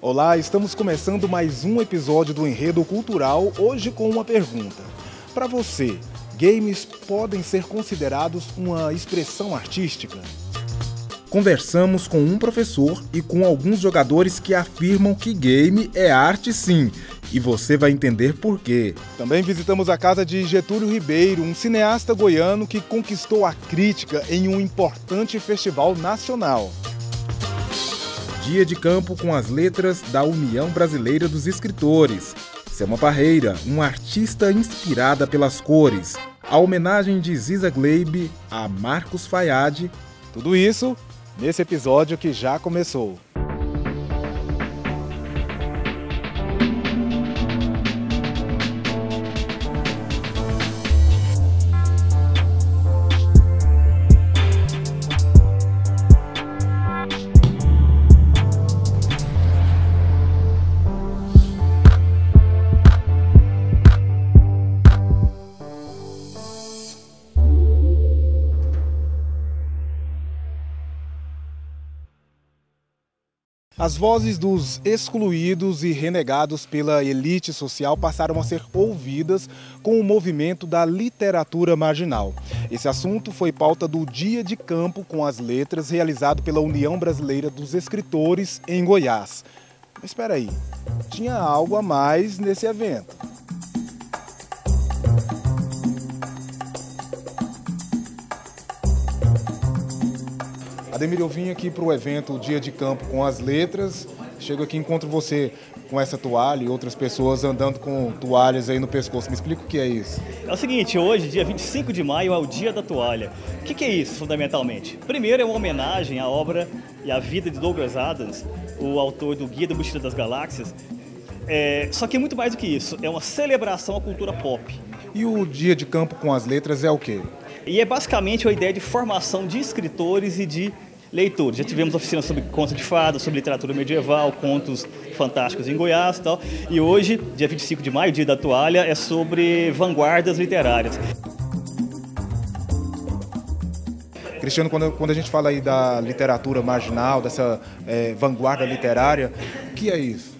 Olá, estamos começando mais um episódio do Enredo Cultural, hoje com uma pergunta. Para você, games podem ser considerados uma expressão artística? Conversamos com um professor e com alguns jogadores que afirmam que game é arte sim, e você vai entender por quê. Também visitamos a casa de Getúlio Ribeiro, um cineasta goiano que conquistou a crítica em um importante festival nacional. Dia de campo com as letras da União Brasileira dos Escritores. Selma Parreira, uma artista inspirada pelas cores. A homenagem de Ziza Gleibe a Marcos Fayad. Tudo isso nesse episódio que já começou. As vozes dos excluídos e renegados pela elite social passaram a ser ouvidas com o movimento da literatura marginal. Esse assunto foi pauta do Dia de Campo com as Letras, realizado pela União Brasileira dos Escritores em Goiás. Mas espera aí, tinha algo a mais nesse evento. Ademir, eu vim aqui para o evento Dia de Campo com as Letras. Chego aqui e encontro você com essa toalha e outras pessoas andando com toalhas aí no pescoço. Me explica o que é isso. É o seguinte, hoje, dia 25 de maio, é o Dia da Toalha. O que é isso, fundamentalmente? Primeiro, é uma homenagem à obra e à vida de Douglas Adams, o autor do Guia da Mochila das Galáxias. Só que é muito mais do que isso, é uma celebração à cultura pop. E o Dia de Campo com as Letras é o quê? E é basicamente uma ideia de formação de escritores e de leitores. Já tivemos oficinas sobre contos de fadas, sobre literatura medieval, contos fantásticos em Goiás e tal. E hoje, dia 25 de maio, Dia da Toalha, é sobre vanguardas literárias. Cristiano, quando a gente fala aí da literatura marginal, dessa vanguarda literária, o que é isso?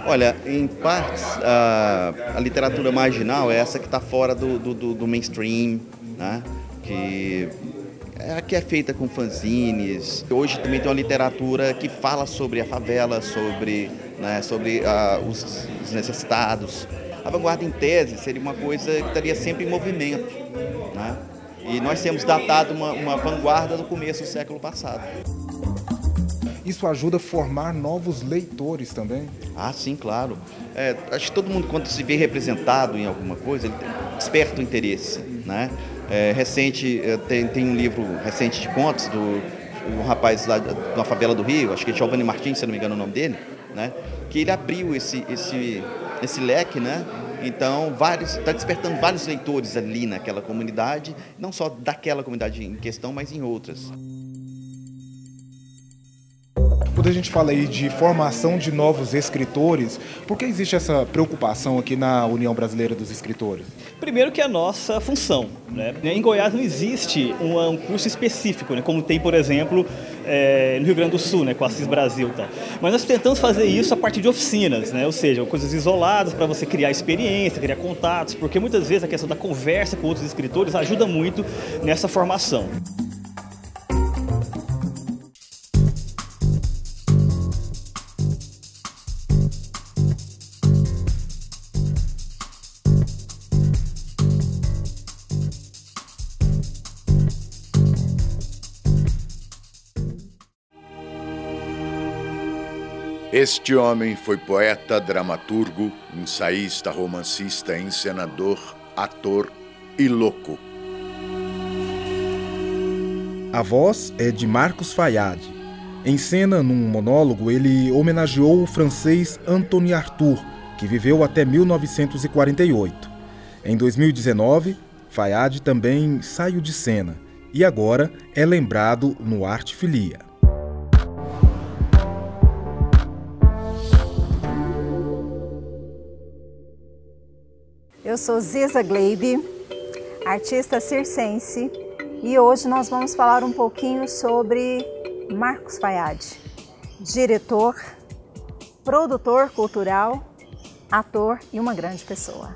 Olha, em partes, a literatura marginal é essa que está fora do mainstream, né? Que é feita com fanzines. Hoje também tem uma literatura que fala sobre a favela, sobre os necessitados. A vanguarda, em tese, seria uma coisa que estaria sempre em movimento, né? E nós temos datado uma vanguarda do começo do século passado. Isso ajuda a formar novos leitores também? Ah, sim, claro. Acho que todo mundo, quando se vê representado em alguma coisa, ele desperta o interesse, né? Tem um livro recente de contos do rapaz lá da favela do Rio, acho que é Giovanni Martins, se não me engano o nome dele, né? Que ele abriu esse leque, né? Então, está despertando vários leitores ali naquela comunidade, não só daquela comunidade em questão, mas em outras. Quando a gente fala aí de formação de novos escritores, por que existe essa preocupação aqui na União Brasileira dos Escritores? Primeiro que é a nossa função, né? Em Goiás não existe um curso específico, né? Como tem, por exemplo, no Rio Grande do Sul, né? Com a Assis Brasil e tal. Mas nós tentamos fazer isso a partir de oficinas, né? Ou seja, coisas isoladas para você criar experiência, criar contatos, porque muitas vezes a questão da conversa com outros escritores ajuda muito nessa formação. Este homem foi poeta, dramaturgo, ensaísta, romancista, encenador, ator e louco. A voz é de Marcos Fayad. Em cena, num monólogo, ele homenageou o francês Anthony Arthur, que viveu até 1948. Em 2019, Fayad também saiu de cena e agora é lembrado no Arte Filia. Eu sou Ziza Gleibe, artista circense, e hoje nós vamos falar um pouquinho sobre Marcos Fayad, diretor, produtor cultural, ator e uma grande pessoa.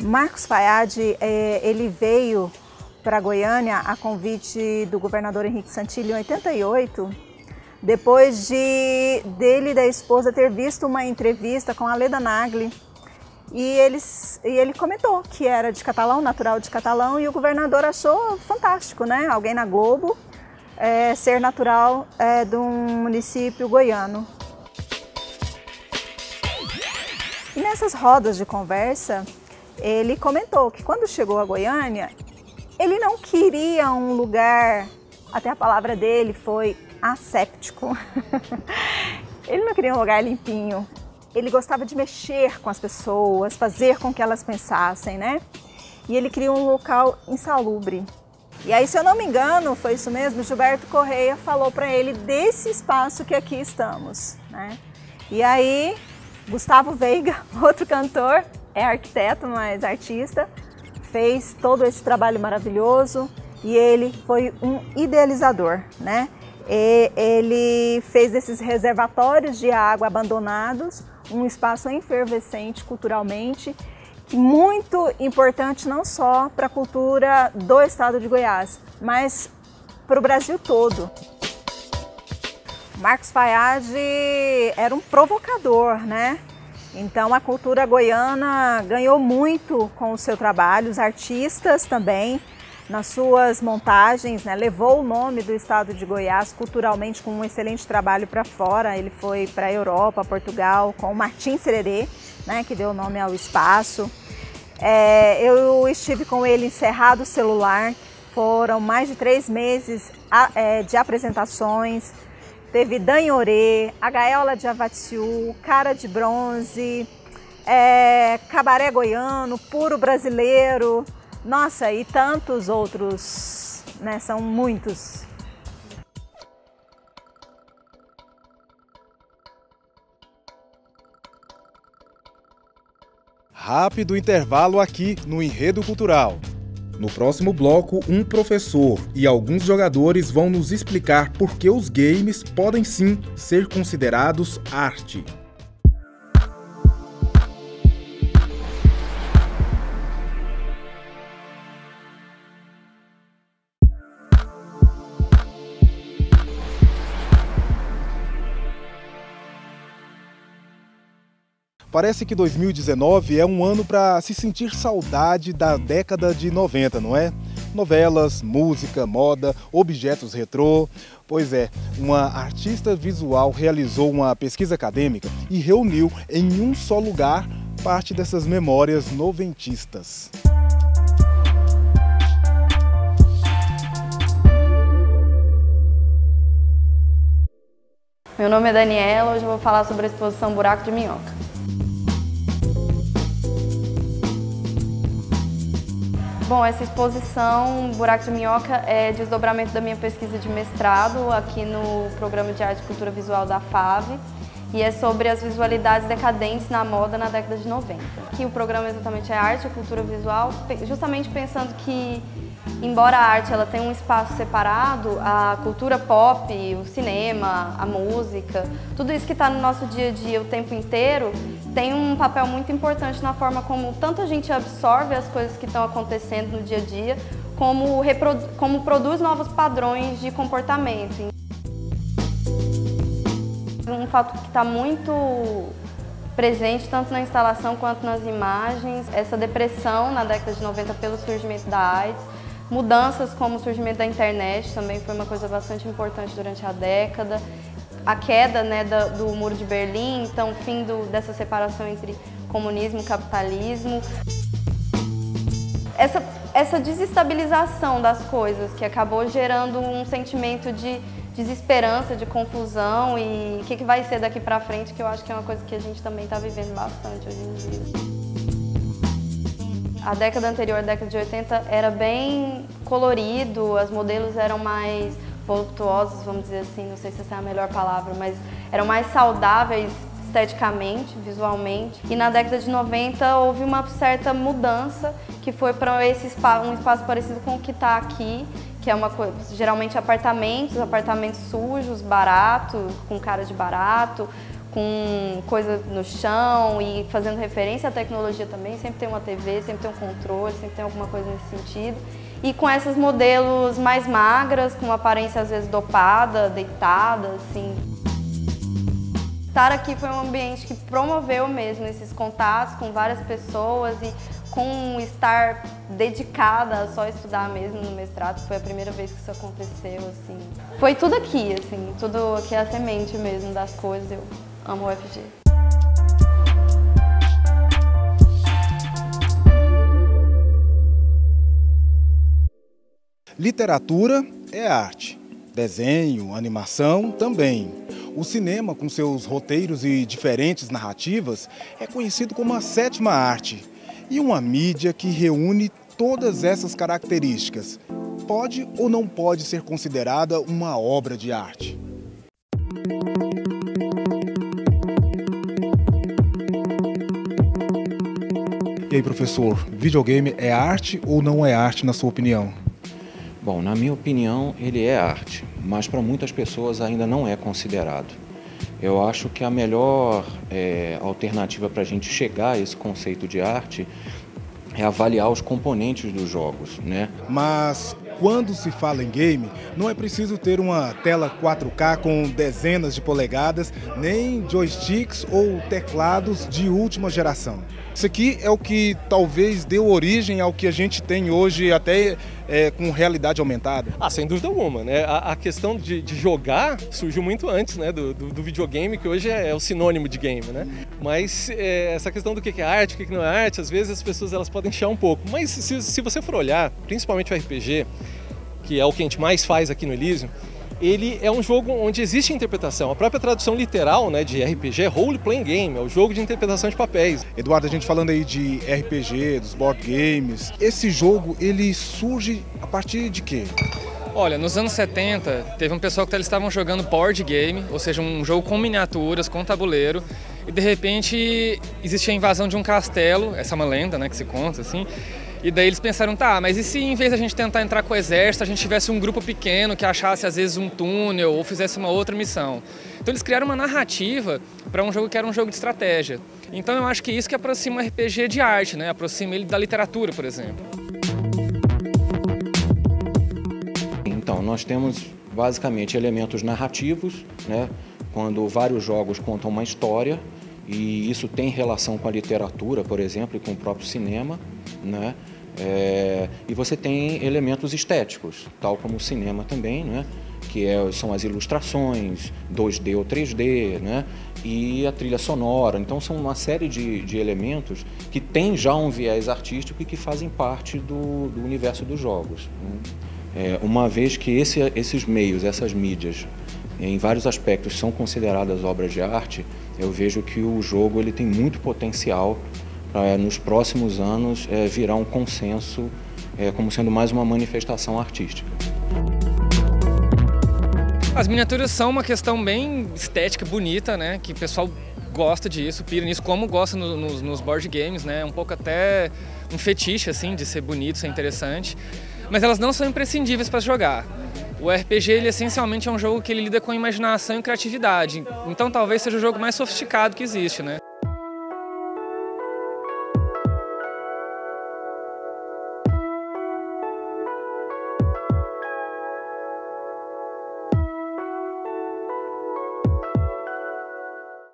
Marcos Fayad, ele veio para Goiânia a convite do governador Henrique Santilli em 88, depois dele e da esposa ter visto uma entrevista com a Leda Nagli, e ele comentou que era de Catalão, natural de Catalão, e o governador achou fantástico, né? Alguém na Globo ser natural de um município goiano. E nessas rodas de conversa, ele comentou que quando chegou a Goiânia, ele não queria um lugar, até a palavra dele foi asséptico. Ele não queria um lugar limpinho. Ele gostava de mexer com as pessoas, fazer com que elas pensassem, né? E ele queria um local insalubre. E aí, se eu não me engano, foi isso mesmo, Gilberto Correia falou para ele desse espaço que aqui estamos, né? E aí, Gustavo Veiga, outro cantor, é arquiteto, mas artista, fez todo esse trabalho maravilhoso e ele foi um idealizador, né? Ele fez desses reservatórios de água abandonados um espaço efervescente culturalmente, muito importante não só para a cultura do estado de Goiás, mas para o Brasil todo. Marcos Fayad era um provocador, né? Então a cultura goiana ganhou muito com o seu trabalho, os artistas também, nas suas montagens, né, levou o nome do estado de Goiás culturalmente com um excelente trabalho para fora. Ele foi para a Europa, Portugal, com o Martim Sererê, né, que deu o nome ao espaço. Eu estive com ele em Cerrado Celular, foram mais de 3 meses de apresentações. Teve Danhorê, a Gaiola de Avatsiu, Cara de Bronze, Cabaré Goiano, Puro Brasileiro, nossa, e tantos outros, né? São muitos. Rápido intervalo aqui no Enredo Cultural. No próximo bloco, um professor e alguns jogadores vão nos explicar por que os games podem sim ser considerados arte. Parece que 2019 é um ano para se sentir saudade da década de 90, não é? Novelas, música, moda, objetos retrô. Pois é, uma artista visual realizou uma pesquisa acadêmica e reuniu em um só lugar parte dessas memórias noventistas. Meu nome é Daniela, hoje eu vou falar sobre a exposição Buraco de Minhoca. Bom, essa exposição Buraco de Minhoca é desdobramento da minha pesquisa de mestrado aqui no Programa de Arte e Cultura Visual da FAV e é sobre as visualidades decadentes na moda na década de 90. Aqui o programa exatamente é Arte e Cultura Visual, justamente pensando que, embora a arte ela tenha um espaço separado, a cultura pop, o cinema, a música, tudo isso que está no nosso dia a dia o tempo inteiro, tem um papel muito importante na forma como tanto a gente absorve as coisas que estão acontecendo no dia a dia, como produz novos padrões de comportamento. Um fato que está muito presente tanto na instalação quanto nas imagens, essa depressão na década de 90 pelo surgimento da AIDS, mudanças como o surgimento da internet também foi uma coisa bastante importante durante a década, a queda, né, do Muro de Berlim, então o fim dessa separação entre comunismo e capitalismo. Essa desestabilização das coisas que acabou gerando um sentimento de desesperança, de confusão e o que vai ser daqui para frente, que eu acho que é uma coisa que a gente também está vivendo bastante hoje em dia. A década anterior, a década de 80, era bem colorido, as modelos eram mais voluptuosos, vamos dizer assim, não sei se essa é a melhor palavra, mas eram mais saudáveis esteticamente, visualmente. E na década de 90 houve uma certa mudança, que foi para um espaço parecido com o que está aqui, que é uma coisa, geralmente apartamentos sujos, baratos, com cara de barato, com coisa no chão e fazendo referência à tecnologia também, sempre tem uma TV, sempre tem um controle, sempre tem alguma coisa nesse sentido. E com esses modelos mais magras, com uma aparência às vezes dopada, deitada, assim. Estar aqui foi um ambiente que promoveu mesmo esses contatos com várias pessoas e com estar dedicada a só estudar mesmo no mestrado. Foi a primeira vez que isso aconteceu, assim. Foi tudo aqui, assim, tudo aqui é a semente mesmo das coisas. Eu amo o UFG. Literatura é arte. Desenho, animação também. O cinema, com seus roteiros e diferentes narrativas, é conhecido como a sétima arte. E uma mídia que reúne todas essas características pode ou não pode ser considerada uma obra de arte? E aí, professor, videogame é arte ou não é arte, na sua opinião? Bom, na minha opinião, ele é arte, mas para muitas pessoas ainda não é considerado. Eu acho que a melhor alternativa para a gente chegar a esse conceito de arte é avaliar os componentes dos jogos, né? Mas quando se fala em game, não é preciso ter uma tela 4K com dezenas de polegadas, nem joysticks ou teclados de última geração. Isso aqui é o que talvez deu origem ao que a gente tem hoje, até com realidade aumentada. Sem dúvida alguma, né? A questão de jogar surgiu muito antes, né, do videogame, que hoje é o sinônimo de game, né? Mas essa questão do que é arte, o que não é arte, às vezes as pessoas elas podem chiar um pouco. Mas se você for olhar, principalmente o RPG, que é o que a gente mais faz aqui no Elysium, ele é um jogo onde existe interpretação. A própria tradução literal, né, de RPG é Role Playing Game, é o jogo de interpretação de papéis. Eduardo, a gente falando aí de RPG, dos board games, esse jogo ele surge a partir de quê? Olha, nos anos 70, teve um pessoal que eles estavam jogando board game, ou seja, um jogo com miniaturas, com tabuleiro, e de repente existia a invasão de um castelo, essa é uma lenda, né, que se conta, assim, e daí eles pensaram, tá, mas e se em vez da gente tentar entrar com o exército, a gente tivesse um grupo pequeno que achasse às vezes um túnel ou fizesse uma outra missão? Então eles criaram uma narrativa para um jogo que era um jogo de estratégia. Então eu acho que isso que aproxima o RPG de arte, né? Aproxima ele da literatura, por exemplo. Então, nós temos basicamente elementos narrativos, né? Quando vários jogos contam uma história, e isso tem relação com a literatura, por exemplo, e com o próprio cinema, né? E você tem elementos estéticos, tal como o cinema também, né? Que são as ilustrações, 2D ou 3D, né? E a trilha sonora. Então são uma série de elementos que têm já um viés artístico e que fazem parte do universo dos jogos, né? Uma vez que esses meios, essas mídias, em vários aspectos são consideradas obras de arte, eu vejo que o jogo ele tem muito potencial para, nos próximos anos, virar um consenso como sendo mais uma manifestação artística. As miniaturas são uma questão bem estética, bonita, né? Que o pessoal gosta disso, pira nisso, como gosta nos board games, né? Um pouco até um fetiche, assim, de ser bonito, ser interessante. Mas elas não são imprescindíveis para jogar. O RPG, ele essencialmente é um jogo que ele lida com imaginação e criatividade. Então talvez seja o jogo mais sofisticado que existe, né?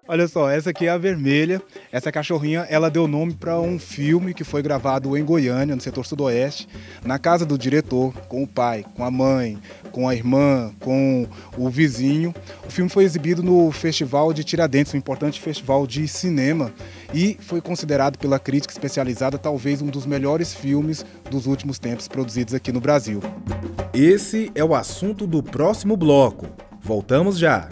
Olha só, essa aqui é a Vermelha. Essa cachorrinha, ela deu nome para um filme que foi gravado em Goiânia, no setor sudoeste, na casa do diretor, com o pai, com a mãe, com a irmã, com o vizinho. O filme foi exibido no Festival de Tiradentes, um importante festival de cinema, e foi considerado pela crítica especializada talvez um dos melhores filmes dos últimos tempos produzidos aqui no Brasil. Esse é o assunto do próximo bloco. Voltamos já.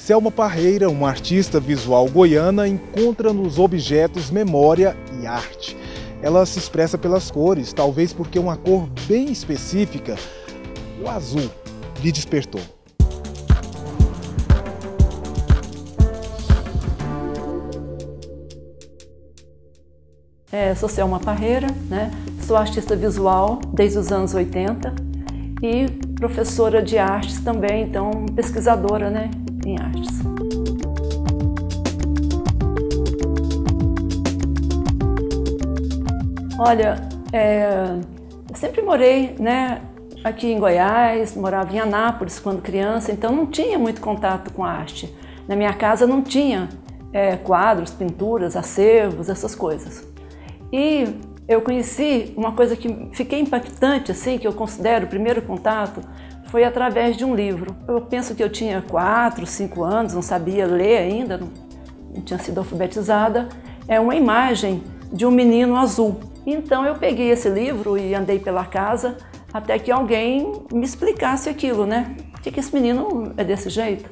Selma Parreira, uma artista visual goiana, encontra nos objetos memória e arte. Ela se expressa pelas cores, talvez porque uma cor bem específica, o azul, lhe despertou. Sou Selma Parreira, né? Sou artista visual desde os anos 80 e professora de artes também, então pesquisadora, né, em artes. Olha, eu sempre morei, né, aqui em Goiás, morava em Anápolis quando criança, então não tinha muito contato com a arte. Na minha casa não tinha quadros, pinturas, acervos, essas coisas. E eu conheci uma coisa que fiquei impactante, assim, que eu considero o primeiro contato, foi através de um livro. Eu penso que eu tinha 4, 5 anos, não sabia ler ainda, não tinha sido alfabetizada. É uma imagem de um menino azul. Então eu peguei esse livro e andei pela casa até que alguém me explicasse aquilo, né? Por que esse menino é desse jeito?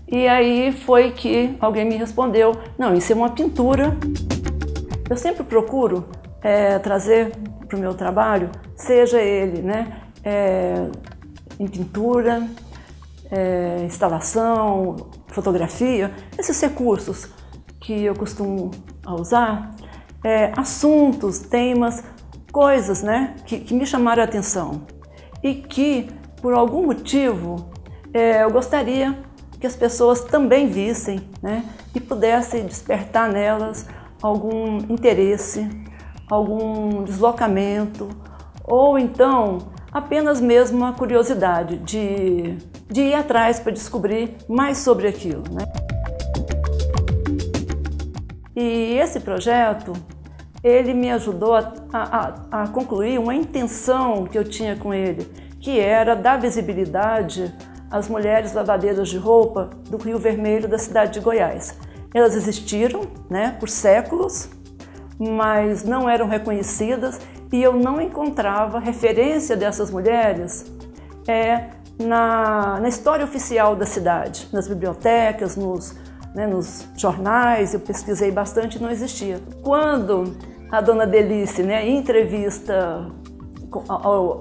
E aí foi que alguém me respondeu, não, isso é uma pintura. Eu sempre procuro trazer para o meu trabalho, seja ele, né, em pintura, instalação, fotografia, esses recursos que eu costumo usar, assuntos, temas, coisas, né, que me chamaram a atenção e que, por algum motivo, eu gostaria que as pessoas também vissem, né, e pudessem despertar nelas algum interesse, algum deslocamento, ou então apenas mesmo uma curiosidade de ir atrás para descobrir mais sobre aquilo, né? E esse projeto, ele me ajudou a concluir uma intenção que eu tinha com ele, que era dar visibilidade às mulheres lavadeiras de roupa do Rio Vermelho da cidade de Goiás. Elas existiram, né, por séculos, mas não eram reconhecidas e eu não encontrava referência dessas mulheres na história oficial da cidade, nas bibliotecas, nos jornais. Eu pesquisei bastante e não existia. Quando a dona Delice, né, em entrevista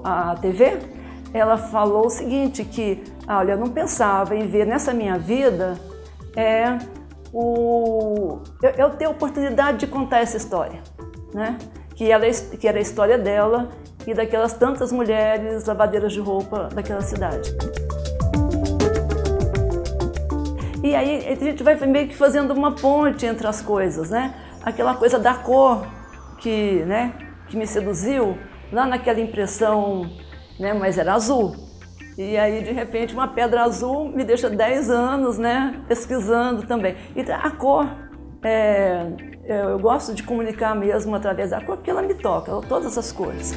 à TV, ela falou o seguinte, que olha, eu não pensava em ver nessa minha vida eu ter a oportunidade de contar essa história, né? Que era a história dela e daquelas tantas mulheres lavadeiras de roupa daquela cidade. E aí a gente vai meio que fazendo uma ponte entre as coisas, né? Aquela coisa da cor que me seduziu, lá naquela impressão, né? Mas era azul. E aí, de repente, uma pedra azul me deixa 10 anos, né, pesquisando também. E a cor, eu gosto de comunicar mesmo através da cor, porque ela me toca, todas as cores.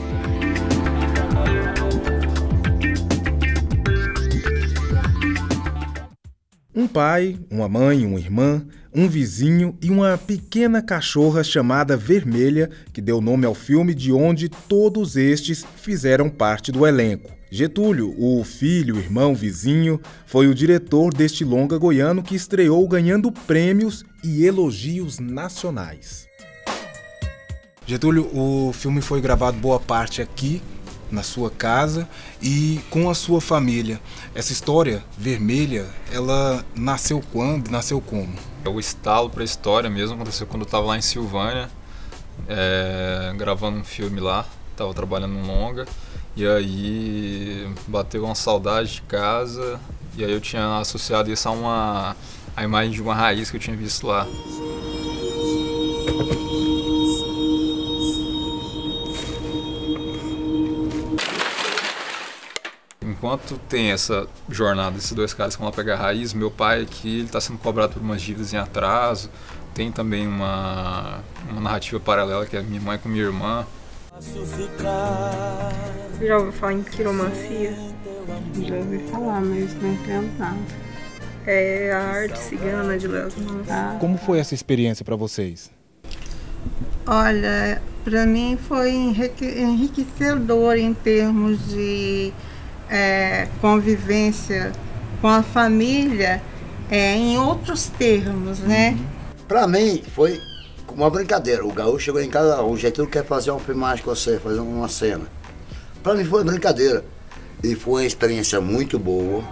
Um pai, uma mãe, uma irmã, um vizinho e uma pequena cachorra chamada Vermelha, que deu nome ao filme, de onde todos estes fizeram parte do elenco. Getúlio, o filho, irmão, vizinho, foi o diretor deste longa goiano que estreou ganhando prêmios e elogios nacionais. Getúlio, o filme foi gravado boa parte aqui, na sua casa e com a sua família. Essa história, Vermelha, ela nasceu quando? Nasceu como? O estalo para a história mesmo aconteceu quando eu estava lá em Silvânia, gravando um filme lá, estava trabalhando no longa. E aí bateu uma saudade de casa, e aí eu tinha associado isso a imagem de uma raiz que eu tinha visto lá. Enquanto tem essa jornada desses dois caras que vão lá pegar a raiz, meu pai aqui está sendo cobrado por umas dívidas em atraso. Tem também uma narrativa paralela que é minha mãe com minha irmã. Você já ouviu falar em quiromancia? Já ouvi falar, mas não entendo nada. É a arte cigana de Léo Mãos. Como foi essa experiência para vocês? Olha, para mim foi enriquecedor em termos de convivência com a família, em outros termos, né? Pra mim, foi uma brincadeira. O gaúcho chegou em casa, o Getúlio quer fazer uma filmagem com você, fazer uma cena. Pra mim foi uma brincadeira. E foi uma experiência muito boa.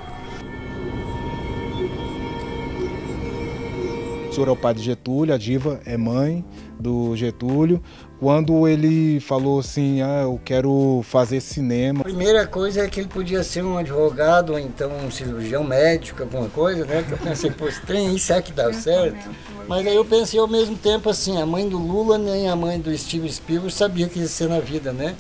O senhor é o pai de Getúlio, a Diva é mãe do Getúlio. Quando ele falou assim, eu quero fazer cinema... A primeira coisa é que ele podia ser um advogado ou então um cirurgião médico, alguma coisa, né? Que eu pensei, pô, esse trem aí, será que dá certo? Mas aí eu pensei ao mesmo tempo assim, a mãe do Lula nem a mãe do Steven Spielberg sabia que ia ser na vida, né?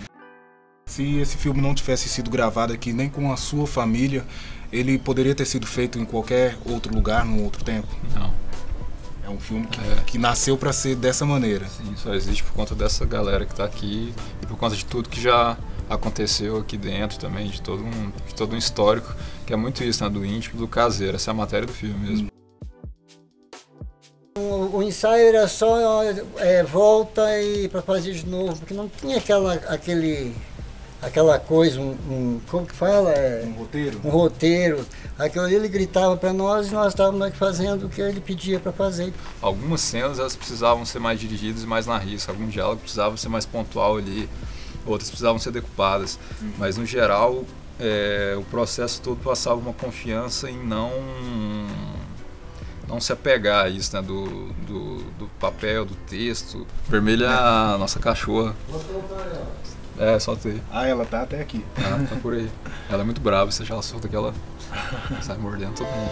Se esse filme não tivesse sido gravado aqui, nem com a sua família, ele poderia ter sido feito em qualquer outro lugar, num outro tempo? Não. É um filme que nasceu para ser dessa maneira. Sim, só existe por conta dessa galera que está aqui e por conta de tudo que já aconteceu aqui dentro também, de todo um histórico, que é muito isso, né, do íntimo, do caseiro. Essa é a matéria do filme mesmo. O ensaio era só volta e para fazer de novo, porque não tinha aquela coisa, como que fala? Um roteiro? Um roteiro. Aquilo ali ele gritava para nós e nós estávamos aqui fazendo o que ele pedia para fazer. Algumas cenas elas precisavam ser mais dirigidas e mais na risca, algum diálogo precisava ser mais pontual ali, outras precisavam ser decupadas. Mas no geral, o processo todo passava uma confiança em não se apegar a isso, né, do papel, do texto. Vermelha é a nossa cachorra. Soltei. Ela tá até aqui. Tá por aí. Ela é muito brava, você já ela solta que ela sai mordendo todo mundo.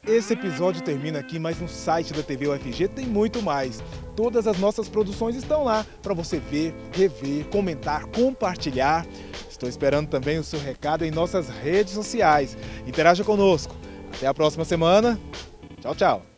Esse episódio termina aqui, mas no site da TV UFG tem muito mais. Todas as nossas produções estão lá para você ver, rever, comentar, compartilhar. Estou esperando também o seu recado em nossas redes sociais. Interaja conosco. Até a próxima semana. Tchau, tchau.